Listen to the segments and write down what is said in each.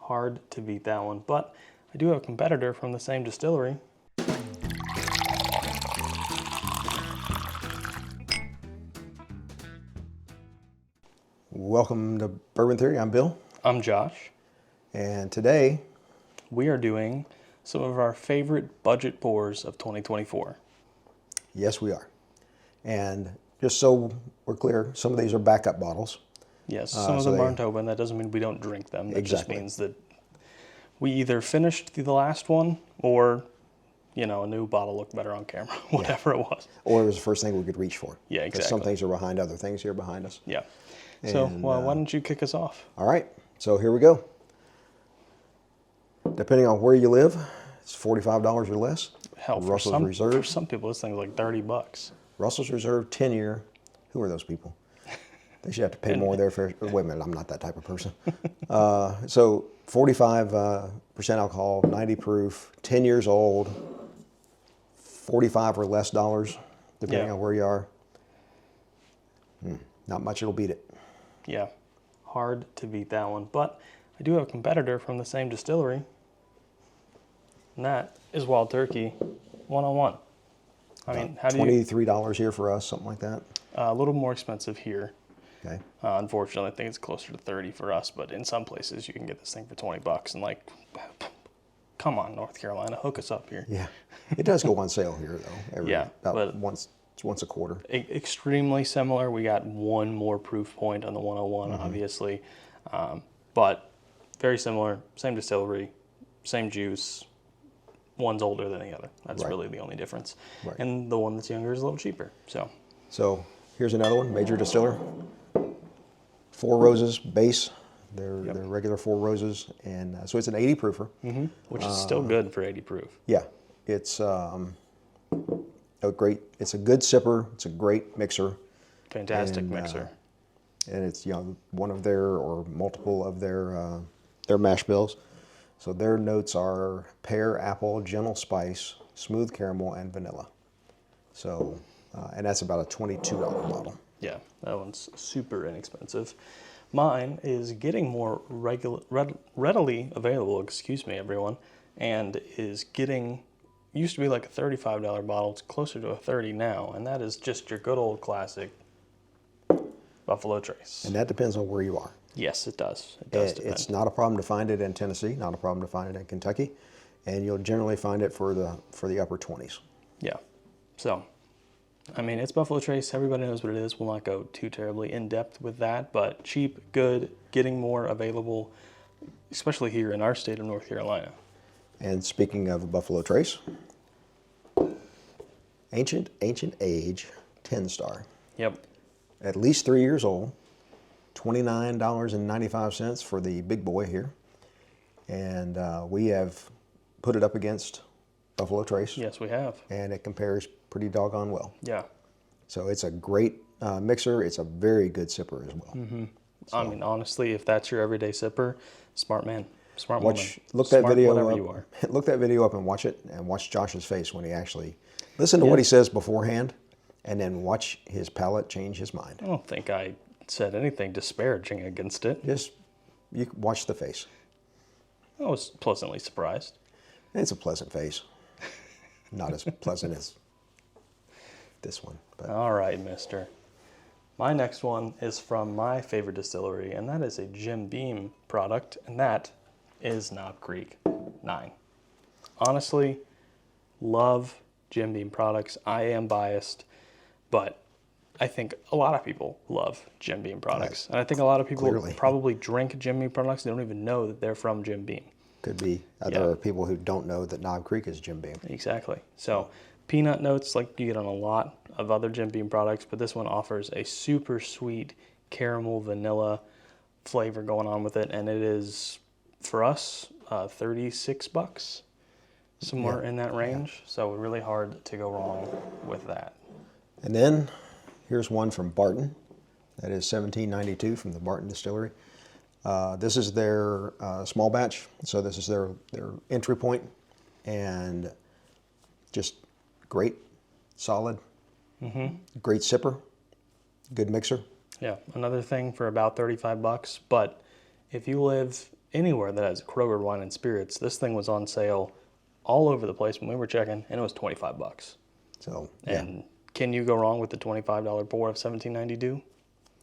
Hard to beat that one, but I do have a competitor from the same distillery. Welcome to Bourbon Theory. I'm Bill. I'm Josh. And today we are doing some of our favorite budget pours of 2024. Yes, we are. And just so we're clear, some of these are backup bottles. Yes, some of them aren't open. That doesn't mean we don't drink them. That just means that we either finished the last one or, you know, a new bottle looked better on camera, whatever it was. Or it was the first thing we could reach for. Yeah, exactly. Some things are behind other things here behind us. Yeah. So, why don't you kick us off? All right. So here we go. Depending on where you live, it's $45 or less. Hell, for some people, this thing's like $30. Russell's Reserve 10-year. Who are those people? They should have to pay more there for. Wait a minute, I'm not that type of person. So 45% alcohol, 90 proof, 10 years old, 45 or less dollars, depending on where you are. Not much it'll beat it. Yeah, hard to beat that one. But I do have a competitor from the same distillery, and that is Wild Turkey 101. I mean, how do you... $23 here for us, something like that? A little more expensive here. Okay. Unfortunately, I think it's closer to 30 for us, but in some places you can get this thing for $20. And like, come on, North Carolina, hook us up here. Yeah, it does go on sale here though. About once a quarter. Extremely similar. We got one more proof point on the 101, obviously, but very similar. Same distillery, same juice. One's older than the other. That's really the only difference. Right. And the one that's younger is a little cheaper. So here's another one, Major Distiller. 4 Roses base. They're regular 4 Roses, and so it's an 80 proofer, which is still good for 80 proof. Yeah, it's It's a good sipper. It's a great mixer. Fantastic mixer. And it's one of their or multiple of their mash bills. So their notes are pear, apple, gentle spice, smooth caramel, and vanilla. So, and that's about a $22 bottle. Yeah, that one's super inexpensive. Mine is getting more readily available, excuse me, everyone, and is getting, used to be like a $35 bottle. It's closer to a $30 now, and that is just your good old classic Buffalo Trace. And that depends on where you are. Yes, it does. It does depend. It's not a problem to find it in Tennessee, not a problem to find it in Kentucky, and you'll generally find it for the upper 20s. Yeah. So, I mean, it's Buffalo Trace. Everybody knows what it is. We'll not go too terribly in depth with that, but cheap, good, getting more available, especially here in our state of North Carolina. And speaking of Buffalo Trace, ancient age, 10-star. Yep. At least 3 years old. $29.95 for the big boy here. And we have put it up against Buffalo Trace. Yes, we have. And it compares pretty doggone well. Yeah. So it's a great mixer. It's a very good sipper as well. So, I mean, honestly, if that's your everyday sipper, smart man, smart woman. Look that video whatever up. You are. Look that video up and watch it, and watch Josh's face when he actually listen to what he says beforehand, and then watch his palate change his mind. I don't think I said anything disparaging against it. Just you watch the face. I was pleasantly surprised. It's a pleasant face. Not as pleasant as this one. But. All right, mister. My next one is from my favorite distillery, and that is a Jim Beam product, and that is Knob Creek 9. Honestly, love Jim Beam products. I am biased, but I think a lot of people love Jim Beam products. And I think a lot of people probably drink Jim Beam products. They don't even know that they're from Jim Beam. Could be. There are people who don't know that Knob Creek is Jim Beam. Exactly. So peanut notes like you get on a lot of other Jim Beam products, but this one offers a super sweet caramel vanilla flavor going on with it. And it is, for us, $36, somewhere in that range. Yeah. So really hard to go wrong with that. And then here's one from Barton. That is $17.92 from the Barton Distillery. This is their small batch, so this is their entry point, and just great, solid, great sipper, good mixer. Yeah, another thing for about $35, but if you live anywhere that has Kroger Wine and Spirits, this thing was on sale all over the place when we were checking, and it was $25. So, yeah. And can you go wrong with the $25 pour of 1792?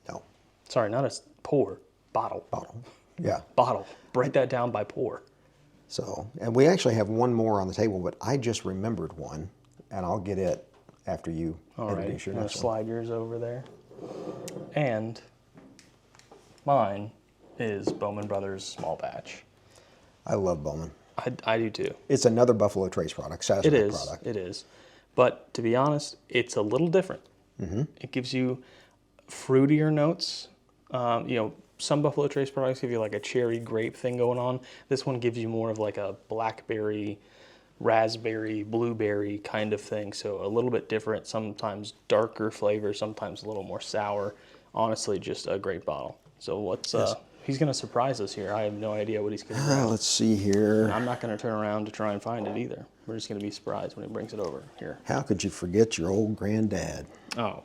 No. Sorry, not a pour, bottle. Bottle. Yeah. Bottle. Break that down by pour. So, and we actually have one more on the table, but I just remembered one, and I'll get it after you All right, introduce your I'm gonna next one. slide yours over there. And mine is Bowman Brothers Small Batch. I love Bowman. I do too. It's another Buffalo Trace product, Sazerac product. It is. But to be honest, it's a little different. Mm-hmm. It gives you fruitier notes. You know, some Buffalo Trace products give you like a cherry grape thing going on. This one gives you more of like a blackberry, raspberry, blueberry kind of thing. So a little bit different, sometimes darker flavor, sometimes a little more sour. Honestly, just a great bottle. So what's he's going to surprise us here. I have no idea what he's going to bring. Let's see here. I'm not going to turn around to try and find it either. We're just going to be surprised when he brings it over here. How could you forget your old granddad? Oh,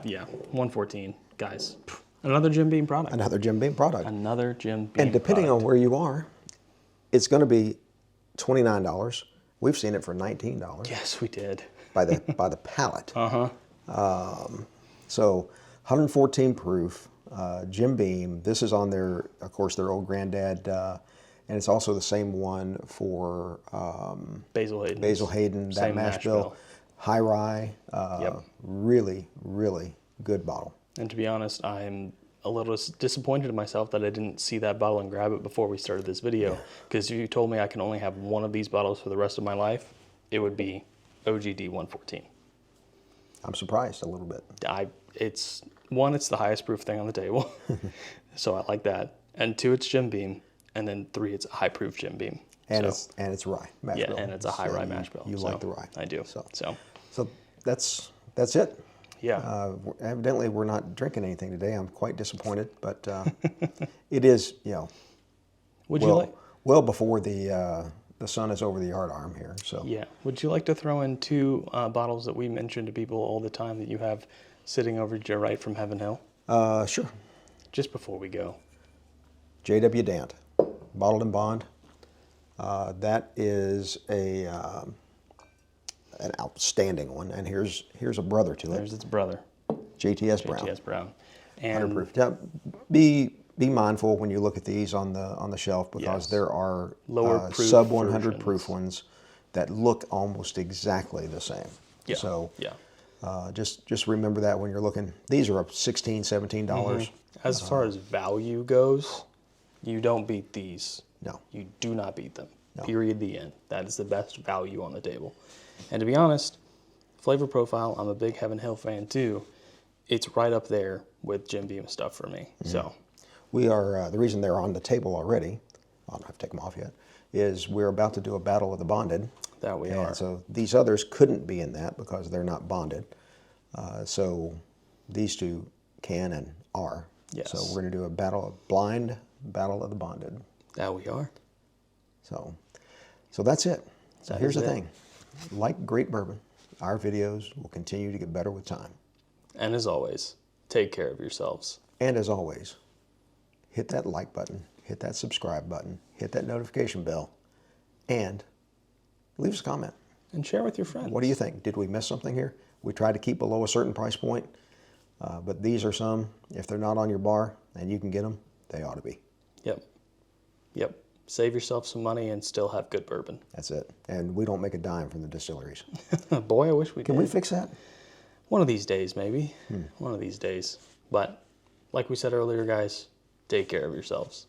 yeah, 114, guys. Another Jim Beam product. Another Jim Beam product. Another Jim Beam And depending product. on where you are, it's going to be $29. We've seen it for $19. Yes, we did. by the pallet. So 114 proof, Jim Beam. This is on their, of course, their old granddad, and it's also the same one for Basil Hayden. Basil Hayden, that Same mash bill, high rye. Yep. Really, really good bottle. And to be honest, I'm a little disappointed in myself that I didn't see that bottle and grab it before we started this video. Because if you told me I can only have one of these bottles for the rest of my life, it would be OGD 114. I'm surprised a little bit. It's the highest proof thing on the table, so I like that. And 2, it's Jim Beam, and then 3, it's a high proof Jim Beam. And so, it's rye mash bill. and it's a high rye mash bill. You so like the rye. I do. So that's it. Yeah. Evidently, we're not drinking anything today. I'm quite disappointed, but it is, Would you like? well before the sun is over the yard arm here. So Yeah. Would you like to throw in 2 bottles that we mention to people all the time that you have sitting over to your right from Heaven Hill? Sure. Just before we go. J.W. Dant, bottled and bond. That is an outstanding one, and here's a brother to it. There's its brother, JTS Brown. JTS Brown. 100 And proof. Now, be mindful when you look at these on the shelf, because Yes. there are Lower proof sub 100 versions. proof ones that look almost exactly the same. Yeah. So yeah. just remember that when you're looking. These are up $16, $17. As far as value goes, you don't beat these. No. You do not beat them. No. Period. The end. That is the best value on the table. And to be honest, flavor profile, I'm a big Heaven Hill fan too. It's right up there with Jim Beam stuff for me. So We are, the reason they're on the table already, I don't have to take them off yet, is we're about to do a battle of the bonded. that we And are. so these others couldn't be in that because they're not bonded. So these 2 can and are. Yes. So we're going to do a battle of the bonded. That we are. So that's it. So That here's is the it. thing. Like great bourbon, our videos will continue to get better with time. And as always, take care of yourselves. And as always, hit that like button, hit that subscribe button, hit that notification bell, and leave us a comment. And share with your friends. What do you think? Did we miss something here? We tried to keep below a certain price point, but these are some, if they're not on your bar and you can get them, they ought to be. Yep. Save yourself some money and still have good bourbon. That's it. And we don't make a dime from the distilleries. Boy, I wish we Can did. we fix that? One of these days, maybe. One of these days. But like we said earlier, guys, take care of yourselves.